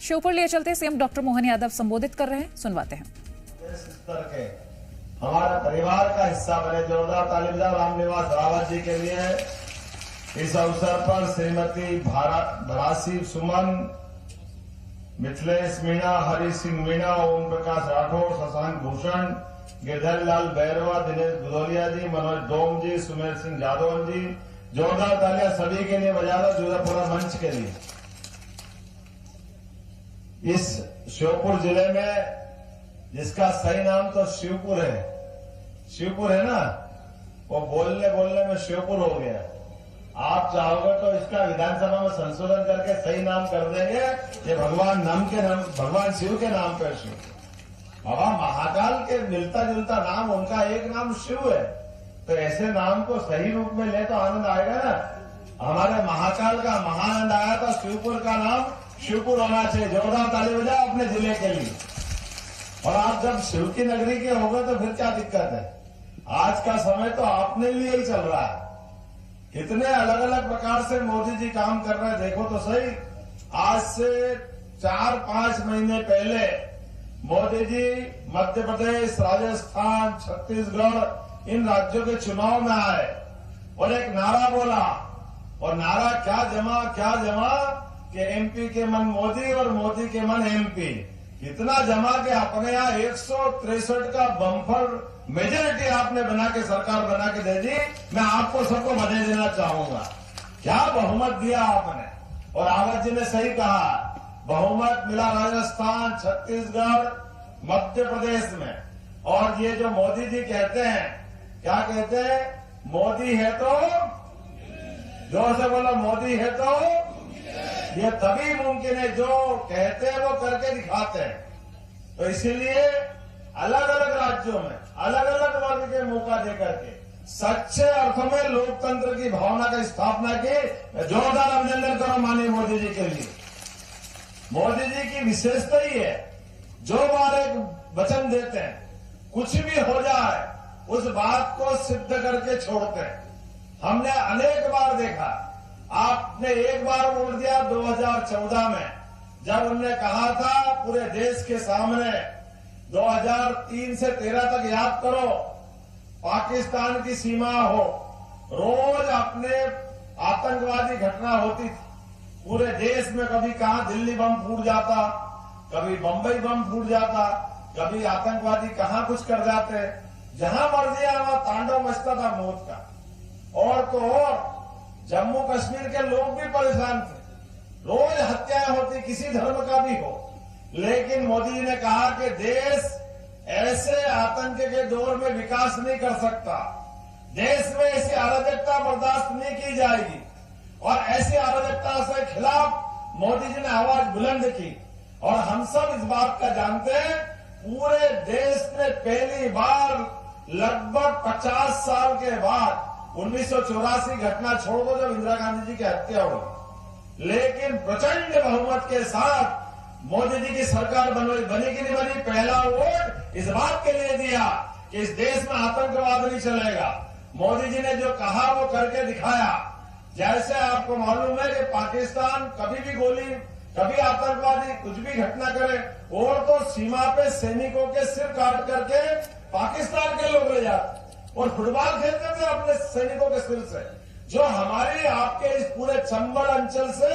श्योपुर लिए चलते CM doctor Mohan Yadav संबोधित कर रहे हैं, सुनवाते हैं। हमारा परिवार का हिस्सा बने, जोरदार ताली बजाओ रामनिवास रावत जी के लिए। इस अवसर पर श्रीमती भरासी सुमन, मिथिलेश मीणा, हरि सिंह मीणा, ओम प्रकाश राठौर, शशांक भूषण, गिरधर लाल बैरवा, दिनेश भदौलिया जी, मनोज डोम जी, सुमेर सिंह जादव जी। जोरदार तालियां सभी के लिए बजा दो, जोधपुर मंच के लिए। इस श्योपुर जिले में जिसका सही नाम तो शिवपुर है ना, वो बोलने में श्योपुर हो गया। आप चाहोगे तो इसका विधानसभा में संशोधन करके सही नाम कर देंगे, ये भगवान शिव के नाम पर शिव। बाबा महाकाल के मिलता जुलता नाम, उनका एक नाम शिव है, तो ऐसे नाम को सही रूप में ले तो आनंद आएगा ना। हमारे महाकाल का महानंद आया तो शिवपुर का नाम शिवपुर होना चाहिए। जोरदार ताली बजाओ अपने जिले के लिए। और आप जब शिव की नगरी के होंगे तो फिर क्या दिक्कत है। आज का समय तो अपने लिए ही चल रहा है। कितने अलग अलग प्रकार से मोदी जी काम कर रहे हैं, देखो तो सही। आज से 4-5 महीने पहले मोदी जी मध्य प्रदेश, राजस्थान, छत्तीसगढ़ इन राज्यों के चुनाव में आए और एक नारा बोला, और नारा क्या जमा कि एमपी के मन मोदी और मोदी के मन एमपी। इतना जमा के अपने यहाँ 163 का बम्पर मेजोरिटी आपने बना के सरकार बना के दे दी। मैं आपको सबको बधाई देना चाहूंगा। क्या बहुमत दिया आपने। और रावत जी ने सही कहा, बहुमत मिला राजस्थान, छत्तीसगढ़, मध्य प्रदेश में। और ये जो मोदी जी कहते हैं, क्या कहते हैं, मोदी है तो, जोर से बोलो, मोदी है तो ये तभी मुमकिन है जो कहते हैं वो करके दिखाते हैं। तो इसीलिए अलग अलग राज्यों में अलग अलग वर्ग के मौका देकर के सच्चे अर्थों में लोकतंत्र की भावना की स्थापना की। जोरदार अभिनंदन करो माननीय मोदी जी के लिए। मोदी जी की विशेषता ही है, जो बार एक वचन देते हैं, कुछ भी हो जाए उस बात को सिद्ध करके छोड़ते हैं। हमने अनेक बार देखा। आपने एक बार बोल दिया 2014 में, जब उन्होंने कहा था पूरे देश के सामने, 2003 से 13 तक याद करो, पाकिस्तान की सीमा हो, रोज अपने आतंकवादी घटना होती थी पूरे देश में। कभी कहां दिल्ली बम फूट जाता, कभी बंबई बम फूट जाता, कभी आतंकवादी कहां कुछ कर जाते। जहां मर्जी वहां तांडव मचता था मौत का। और तो और जम्मू कश्मीर के लोग भी परेशान थे, रोज हत्याएं होती, किसी धर्म का भी हो। लेकिन मोदी जी ने कहा कि देश ऐसे आतंक के दौर में विकास नहीं कर सकता, देश में ऐसी अराजकता बर्दाश्त नहीं की जाएगी। और ऐसी अराजकता से खिलाफ मोदी जी ने आवाज बुलंद की। और हम सब इस बात का जानते हैं, पूरे देश में पहली बार लगभग 50 साल के बाद 1984 घटना छोड़ दो जब इंदिरा गांधी जी की हत्या हुई, लेकिन प्रचंड बहुमत के साथ मोदी जी की सरकार बनी कि नहीं बनी। पहला वोट इस बात के लिए दिया कि इस देश में आतंकवाद नहीं चलेगा। मोदी जी ने जो कहा वो करके दिखाया। जैसे आपको मालूम है कि पाकिस्तान कभी भी गोली, कभी आतंकवादी कुछ भी घटना करे, और तो सीमा पे सैनिकों के सिर काट करके पाकिस्तान के लोग ले जाते और फुटबॉल खेलते थे अपने सैनिकों के सिर से। जो हमारे आपके इस पूरे चंबल अंचल से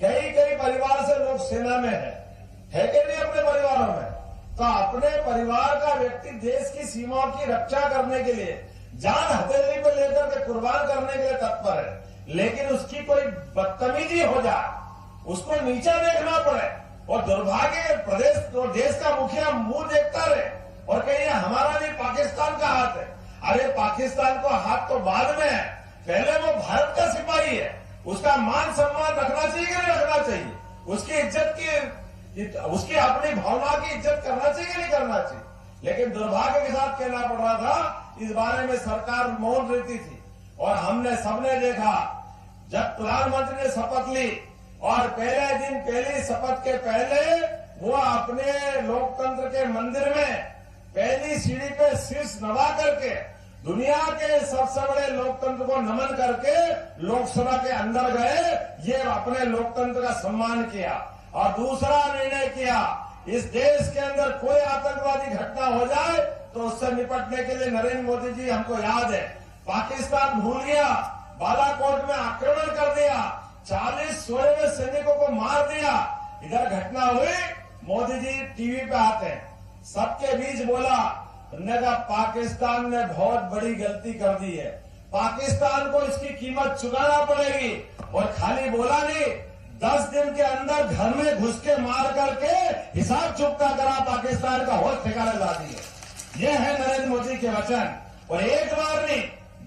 कई परिवार से लोग सेना में है कि नहीं अपने परिवारों में। तो अपने परिवार का व्यक्ति देश की सीमाओं की रक्षा करने के लिए जान हथेली पे लेकर के कुर्बान करने के लिए तत्पर है। लेकिन उसकी कोई बदतमीजी हो जाए, उसको नीचा देखना पड़े, और दुर्भाग्य प्रदेश तो देश का मुखिया मुंह देखता रहे और कहिए हमारा नहीं पाकिस्तान का हाथ है। अरे पाकिस्तान को हाथ तो बाद में है, पहले वो भारत का सिपाही है। उसका मान सम्मान रखना चाहिए कि नहीं रखना चाहिए, उसकी इज्जत की, उसकी अपनी भावना की इज्जत करना चाहिए कि नहीं करना चाहिए। लेकिन दुर्भाग्य के साथ कहना पड़ रहा था, इस बारे में सरकार मौन रहती थी। और हमने सबने देखा, जब प्रधानमंत्री ने शपथ ली और पहले दिन पहली शपथ के पहले वो अपने लोकतंत्र के मंदिर में पहली सीढ़ी पे शीर्ष नवा करके दुनिया के सबसे बड़े लोकतंत्र को नमन करके लोकसभा के अंदर गए। ये अपने लोकतंत्र का सम्मान किया। और दूसरा निर्णय किया, इस देश के अंदर कोई आतंकवादी घटना हो जाए तो उससे निपटने के लिए नरेंद्र मोदी जी, हमको याद है, पाकिस्तान भूल गया, बालाकोट में आक्रमण कर दिया, 40 सोए हुए सैनिकों को मार दिया, इधर घटना हुई, मोदी जी टीवी पे आते हैं, सबके बीच बोला, उन्होंने कहा पाकिस्तान ने बहुत बड़ी गलती कर दी है, पाकिस्तान को इसकी कीमत चुकाना पड़ेगी। और खाली बोला नहीं, 10 दिन के अंदर घर में घुस के मार करके हिसाब चुकता करा, पाकिस्तान का होश ठिकाने ला दिए। ये है नरेंद्र मोदी के वचन। और एक बार नहीं,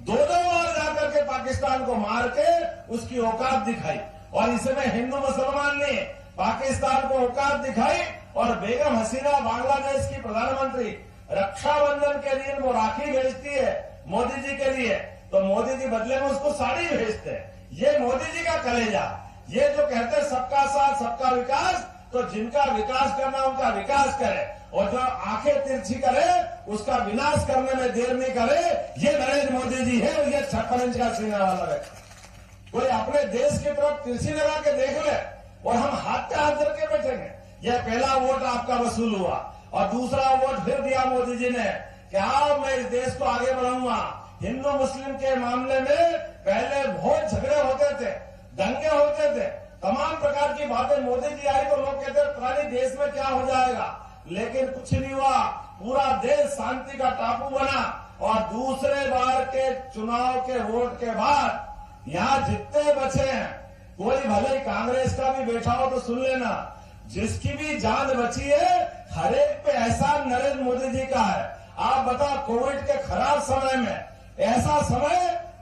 2-2 बार जाकर के पाकिस्तान को मार के उसकी औकात दिखाई। और इसमें हिंदू मुसलमान ने पाकिस्तान को औकात दिखाई। और बेगम हसीना बांग्लादेश की प्रधानमंत्री रक्षाबंधन के दिन वो राखी भेजती है मोदी जी के लिए, तो मोदी जी बदले में उसको साड़ी भेजते हैं। ये मोदी जी का कलेजा। ये जो कहते हैं सबका साथ सबका विकास, तो जिनका विकास करना उनका विकास करे, और जो आंखें तिरछी करे उसका विनाश करने में देर नहीं करे। ये नरेंद्र मोदी जी है, और ये 56 इंच का सीना वाला व्यक्ति। कोई अपने देश की तरफ तिरछी लगा के देख ले और हम हाथ पे हाथ धर के बैठेंगे। यह पहला वोट आपका वसूल हुआ, और दूसरा वोट फिर दिया मोदी जी ने कि आओ मैं इस देश को आगे बढ़ाऊंगा। हिंदू मुस्लिम के मामले में पहले बहुत झगड़े होते थे, दंगे होते थे, तमाम प्रकार की बातें। मोदी जी आई तो लोग कहते पता नहीं देश में क्या हो जाएगा, लेकिन कुछ नहीं हुआ। पूरा देश शांति का टापू बना। और दूसरे बार के चुनाव के वोट के बाद यहाँ जितने बचे हैं, कोई भले कांग्रेस का भी बैठा हो तो सुन लेना, जिसकी भी जान बची है हर एक पे एहसान नरेंद्र मोदी जी का है। आप बताओ, कोविड के खराब समय में, ऐसा समय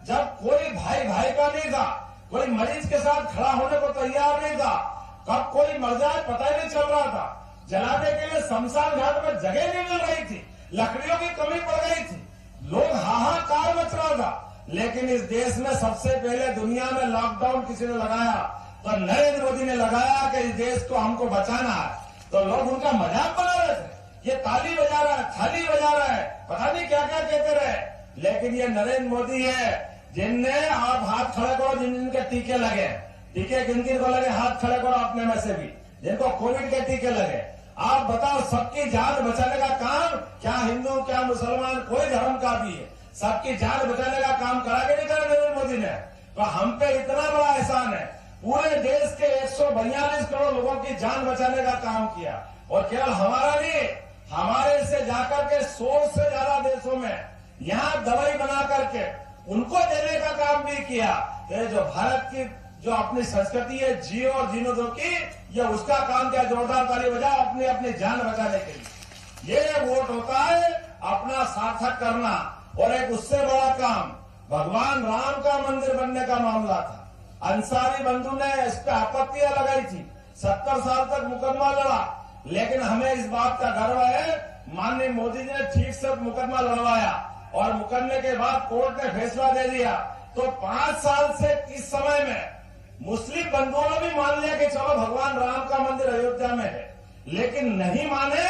जब कोई भाई भाई का नहीं था, कोई मरीज के साथ खड़ा होने को तैयार नहीं था, कब कोई मर जाए पता ही नहीं चल रहा था, जलाने के लिए शमशान घाट में जगह नहीं मिल रही थी, लकड़ियों की कमी पड़ गई थी, लोग हाहाकार मच रहा था। लेकिन इस देश में सबसे पहले दुनिया में लॉकडाउन किसी ने लगाया तो नरेंद्र मोदी ने लगाया कि इस देश को हमको बचाना है। तो लोग उनका मजाक बना रहे थे, ये ताली बजा रहा है, थाली बजा रहा है, पता नहीं क्या क्या कहते रहे। लेकिन ये नरेंद्र मोदी है जिनने, आप हाथ खड़े करो जिन जिनके टीके लगे, टीके किन किन को लगे, हाथ खड़े करो अपने में से भी जिनको कोविड के टीके लगे। आप बताओ, सबकी जान बचाने का काम, क्या हिंदू क्या मुसलमान कोई धर्म का भी है, सबकी जान बचाने का काम करा के नहीं करा नरेंद्र मोदी ने। तो हम पे इतना बड़ा एहसान है, पूरे देश के 142 करोड़ लोगों की जान बचाने का काम किया। और केवल हमारा नहीं, हमारे से जाकर के 100 से ज्यादा देशों में यहाँ दवाई बना करके उनको देने का काम भी किया। तो जो भारत की जो अपनी संस्कृति है, जियो और जीनो दो की, ये उसका काम क्या, जोरदार ताली बजाओ अपनी अपनी जान बचाने के लिए। ये वोट होता है अपना सार्थक करना। और एक उससे बड़ा काम भगवान राम का मंदिर बनने का मामला था। अंसारी बंधु ने इस पर आपत्तियां लगाई थी, 70 साल तक मुकदमा लड़ा, लेकिन हमें इस बात का गर्व है माननीय मोदी जी ने ठीक से मुकदमा लड़वाया, और मुकदमे के बाद कोर्ट ने फैसला दे दिया। तो 5 साल से इस समय में मुस्लिम बंधुओं ने भी मान लिया कि चलो भगवान राम का मंदिर अयोध्या में है, लेकिन नहीं माने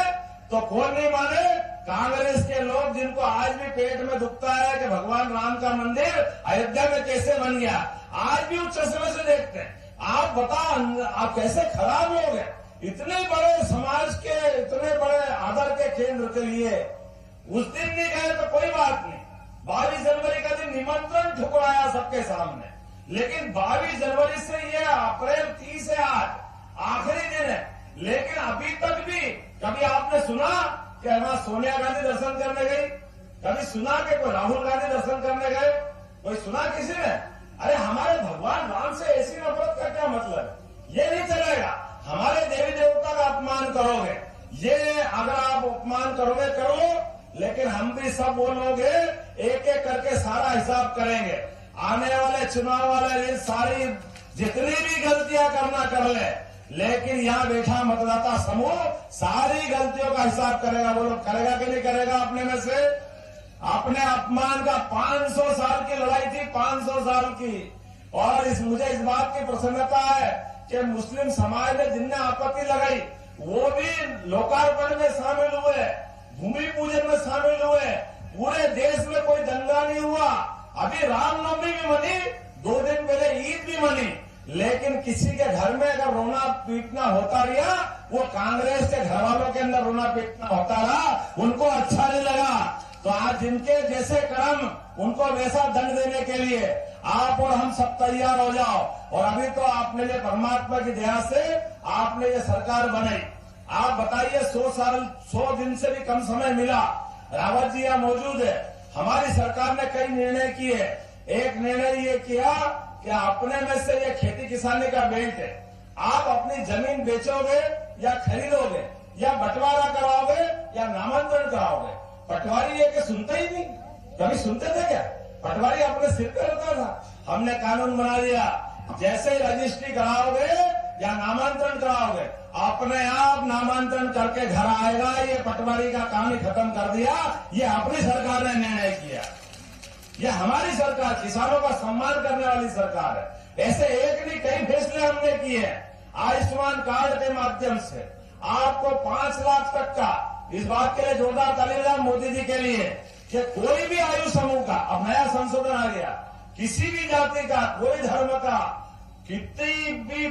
तो कौन नहीं माने, कांग्रेस के लोग, जिनको आज भी पेट में दुखता है कि भगवान राम का मंदिर अयोध्या में कैसे बन गया, आज भी उस चश्मे से देखते हैं। आप बताओ, आप कैसे खराब लोग हैं, इतने बड़े समाज के, इतने बड़े आदर के केंद्र के लिए उस दिन नहीं गए तो कोई बात नहीं, 22 जनवरी का दिन निमंत्रण ठुकराया सबके सामने, लेकिन 22 जनवरी से ये अप्रैल 30 है, आज आखिरी दिन है। लेकिन अभी तक भी कभी आपने सुना कि वहां सोनिया गांधी दर्शन करने गई, कभी सुना कि कोई राहुल गांधी दर्शन करने गए, कोई सुना किसी ने? अरे हमारे भगवान राम से ऐसी नफरत का क्या मतलब, ये नहीं चलेगा। हमारे देवी देवता का अपमान करोगे, ये अगर आप अपमान करोगे करो, लेकिन हम भी सब वो लोग हैं, एक एक करके सारा हिसाब करेंगे। आने वाले चुनाव वाले दिन सारी जितनी भी गलतियां करना कर ले, लेकिन यहाँ बैठा मतदाता समूह सारी गलतियों का हिसाब करेगा। वो लोग करेगा कि नहीं करेगा अपने में से? अपने अपमान का 500 साल की लड़ाई थी, 500 साल की। और मुझे इस बात की प्रसन्नता है कि मुस्लिम समाज ने जिनने आपत्ति लगाई वो भी लोकार्पण में शामिल हुए, भूमि पूजन में शामिल हुए, पूरे देश में कोई दंगा नहीं हुआ। अभी रामनवमी भी मनी, 2 दिन पहले ईद भी मनी, लेकिन किसी के घर में अगर रोना पीटना होता रहा, वो कांग्रेस के घर वालों के अंदर रोना पीटना होता रहा, उनको अच्छा नहीं लगा। तो आज जिनके जैसे कर्म, उनको वैसा दंड देने के लिए आप और हम सब तैयार हो जाओ। और अभी तो आपने ये परमात्मा की दया से आपने ये सरकार बनाई। आप बताइए 100 दिन से भी कम समय मिला, रावत जी यहाँ मौजूद है। हमारी सरकार ने कई निर्णय किए। एक निर्णय ये किया कि अपने में से ये खेती किसानी का बेल्ट है, आप अपनी जमीन बेचोगे या खरीदोगे या बंटवारा कराओगे या नामांतरण कराओगे। पटवारी ये कि सुनते ही नहीं, कभी सुनते थे क्या? पटवारी अपने सिर पे होता था। हमने कानून बना दिया, जैसे रजिस्ट्री कराओगे या नामांतरण कराओगे, अपने आप नामांतरण करके घर आएगा। ये पटवारी का काम ही खत्म कर दिया। ये अपनी सरकार ने निर्णय किया। ये हमारी सरकार, किसानों का सम्मान करने वाली सरकार है। ऐसे एक नहीं कई फैसले हमने किए हैं। आयुष्मान कार्ड के माध्यम से आपको 5 लाख तक का, इस बात के लिए जोरदार ताली बजाएं मोदी जी के लिए कि कोई भी आयु समूह का, अब नया संशोधन आ गया, किसी भी जाति का, कोई धर्म का, कितनी भी